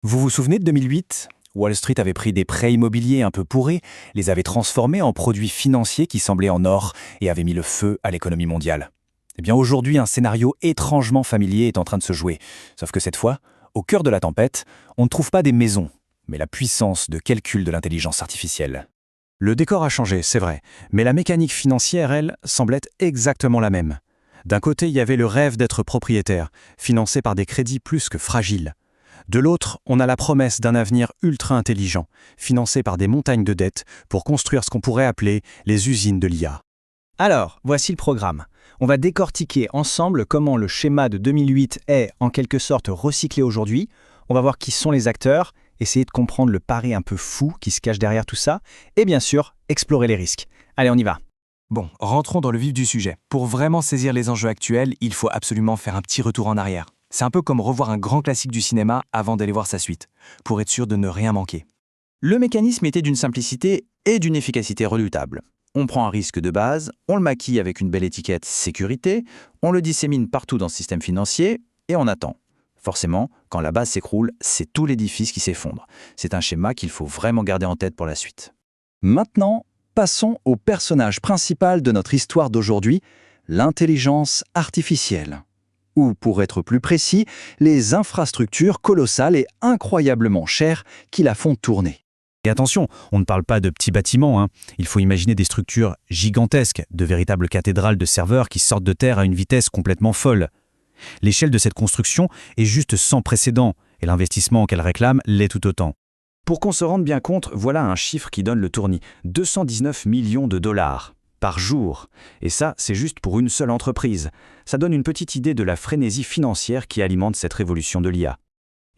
Vous vous souvenez de 2008? Wall Street avait pris des prêts immobiliers un peu pourris, les avait transformés en produits financiers qui semblaient en or et avaient mis le feu à l'économie mondiale. Eh bien aujourd'hui, un scénario étrangement familier est en train de se jouer. Sauf que cette fois, au cœur de la tempête, on ne trouve pas des maisons, mais la puissance de calcul de l'intelligence artificielle. Le décor a changé, c'est vrai, mais la mécanique financière, elle, semble être exactement la même. D'un côté, il y avait le rêve d'être propriétaire, financé par des crédits plus que fragiles. De l'autre, on a la promesse d'un avenir ultra intelligent, financé par des montagnes de dettes pour construire ce qu'on pourrait appeler les usines de l'IA. Alors, voici le programme. On va décortiquer ensemble comment le schéma de 2008 est en quelque sorte recyclé aujourd'hui. On va voir qui sont les acteurs, essayer de comprendre le pari un peu fou qui se cache derrière tout ça, et bien sûr, explorer les risques. Allez, on y va. Bon, rentrons dans le vif du sujet. Pour vraiment saisir les enjeux actuels, il faut absolument faire un petit retour en arrière. C'est un peu comme revoir un grand classique du cinéma avant d'aller voir sa suite, pour être sûr de ne rien manquer. Le mécanisme était d'une simplicité et d'une efficacité redoutable. On prend un risque de base, on le maquille avec une belle étiquette sécurité, on le dissémine partout dans le système financier et on attend. Forcément, quand la base s'écroule, c'est tout l'édifice qui s'effondre. C'est un schéma qu'il faut vraiment garder en tête pour la suite. Maintenant, passons au personnage principal de notre histoire d'aujourd'hui, l'intelligence artificielle. Ou, pour être plus précis, les infrastructures colossales et incroyablement chères qui la font tourner. Et attention, on ne parle pas de petits bâtiments, Il faut imaginer des structures gigantesques, de véritables cathédrales de serveurs qui sortent de terre à une vitesse complètement folle. L'échelle de cette construction est juste sans précédent, et l'investissement qu'elle réclame l'est tout autant. Pour qu'on se rende bien compte, voilà un chiffre qui donne le tournis. 219 millions de dollars par jour. Et ça, c'est juste pour une seule entreprise. Ça donne une petite idée de la frénésie financière qui alimente cette révolution de l'IA.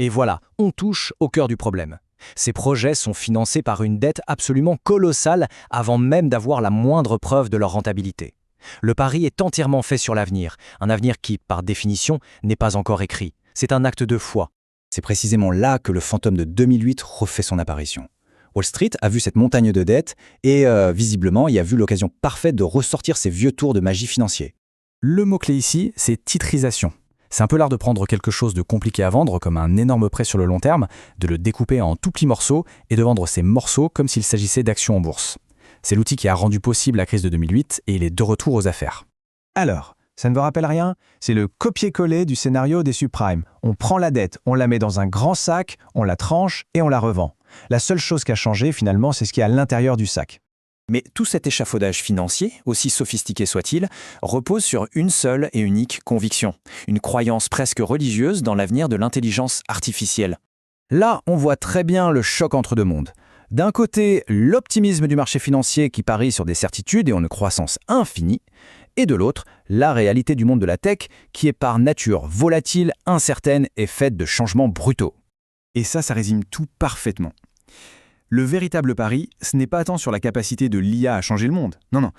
Et voilà, on touche au cœur du problème. Ces projets sont financés par une dette absolument colossale avant même d'avoir la moindre preuve de leur rentabilité. Le pari est entièrement fait sur l'avenir, un avenir qui, par définition, n'est pas encore écrit. C'est un acte de foi. C'est précisément là que le fantôme de 2008 refait son apparition. Wall Street a vu cette montagne de dettes et, visiblement, y a vu l'occasion parfaite de ressortir ses vieux tours de magie financier. Le mot-clé ici, c'est titrisation. C'est un peu l'art de prendre quelque chose de compliqué à vendre, comme un énorme prêt sur le long terme, de le découper en tout petits morceaux et de vendre ces morceaux comme s'il s'agissait d'actions en bourse. C'est l'outil qui a rendu possible la crise de 2008 et il est de retour aux affaires. Alors, ça ne vous rappelle rien? C'est le copier-coller du scénario des subprimes. On prend la dette, on la met dans un grand sac, on la tranche et on la revend. La seule chose qui a changé, finalement, c'est ce qu'il y a à l'intérieur du sac. Mais tout cet échafaudage financier, aussi sophistiqué soit-il, repose sur une seule et unique conviction, une croyance presque religieuse dans l'avenir de l'intelligence artificielle. Là, on voit très bien le choc entre deux mondes. D'un côté, l'optimisme du marché financier qui parie sur des certitudes et une croissance infinie, et de l'autre, la réalité du monde de la tech qui est par nature volatile, incertaine et faite de changements brutaux. Et ça résume tout parfaitement. Le véritable pari, ce n'est pas tant sur la capacité de l'IA à changer le monde. Non.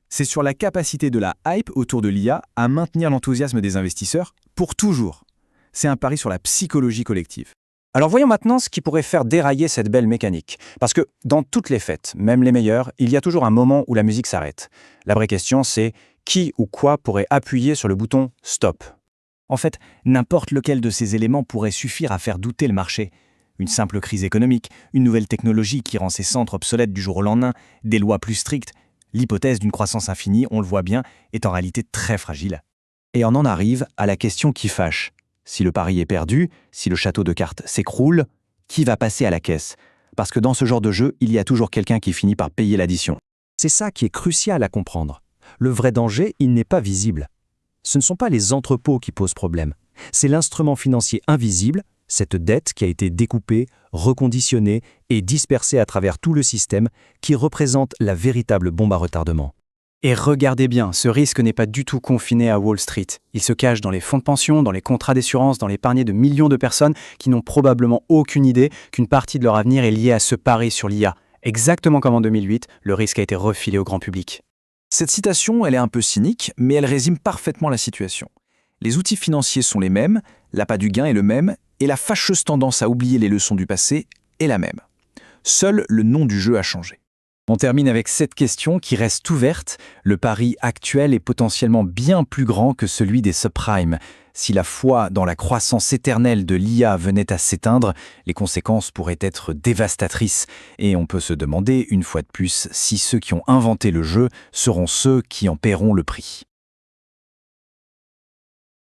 C'est sur la capacité de la hype autour de l'IA à maintenir l'enthousiasme des investisseurs pour toujours. C'est un pari sur la psychologie collective. Alors voyons maintenant ce qui pourrait faire dérailler cette belle mécanique. Parce que dans toutes les fêtes, même les meilleures, il y a toujours un moment où la musique s'arrête. La vraie question, c'est qui ou quoi pourrait appuyer sur le bouton « Stop ». En fait, n'importe lequel de ces éléments pourrait suffire à faire douter le marché. Une simple crise économique, une nouvelle technologie qui rend ses centres obsolètes du jour au lendemain, des lois plus strictes. L'hypothèse d'une croissance infinie, on le voit bien, est en réalité très fragile. Et on en arrive à la question qui fâche. Si le pari est perdu, si le château de cartes s'écroule, qui va passer à la caisse? Parce que dans ce genre de jeu, il y a toujours quelqu'un qui finit par payer l'addition. C'est ça qui est crucial à comprendre. Le vrai danger, il n'est pas visible. Ce ne sont pas les entrepôts qui posent problème. C'est l'instrument financier invisible, cette dette qui a été découpée, reconditionnée et dispersée à travers tout le système qui représente la véritable bombe à retardement. Et regardez bien, ce risque n'est pas du tout confiné à Wall Street. Il se cache dans les fonds de pension, dans les contrats d'assurance, dans l'épargne de millions de personnes qui n'ont probablement aucune idée qu'une partie de leur avenir est liée à ce pari sur l'IA. Exactement comme en 2008, le risque a été refilé au grand public. Cette citation, elle est un peu cynique, mais elle résume parfaitement la situation. Les outils financiers sont les mêmes, l'appât du gain est le même, et la fâcheuse tendance à oublier les leçons du passé est la même. Seul le nom du jeu a changé. On termine avec cette question qui reste ouverte. Le pari actuel est potentiellement bien plus grand que celui des subprimes. Si la foi dans la croissance éternelle de l'IA venait à s'éteindre, les conséquences pourraient être dévastatrices. Et on peut se demander, une fois de plus, si ceux qui ont inventé le jeu seront ceux qui en paieront le prix.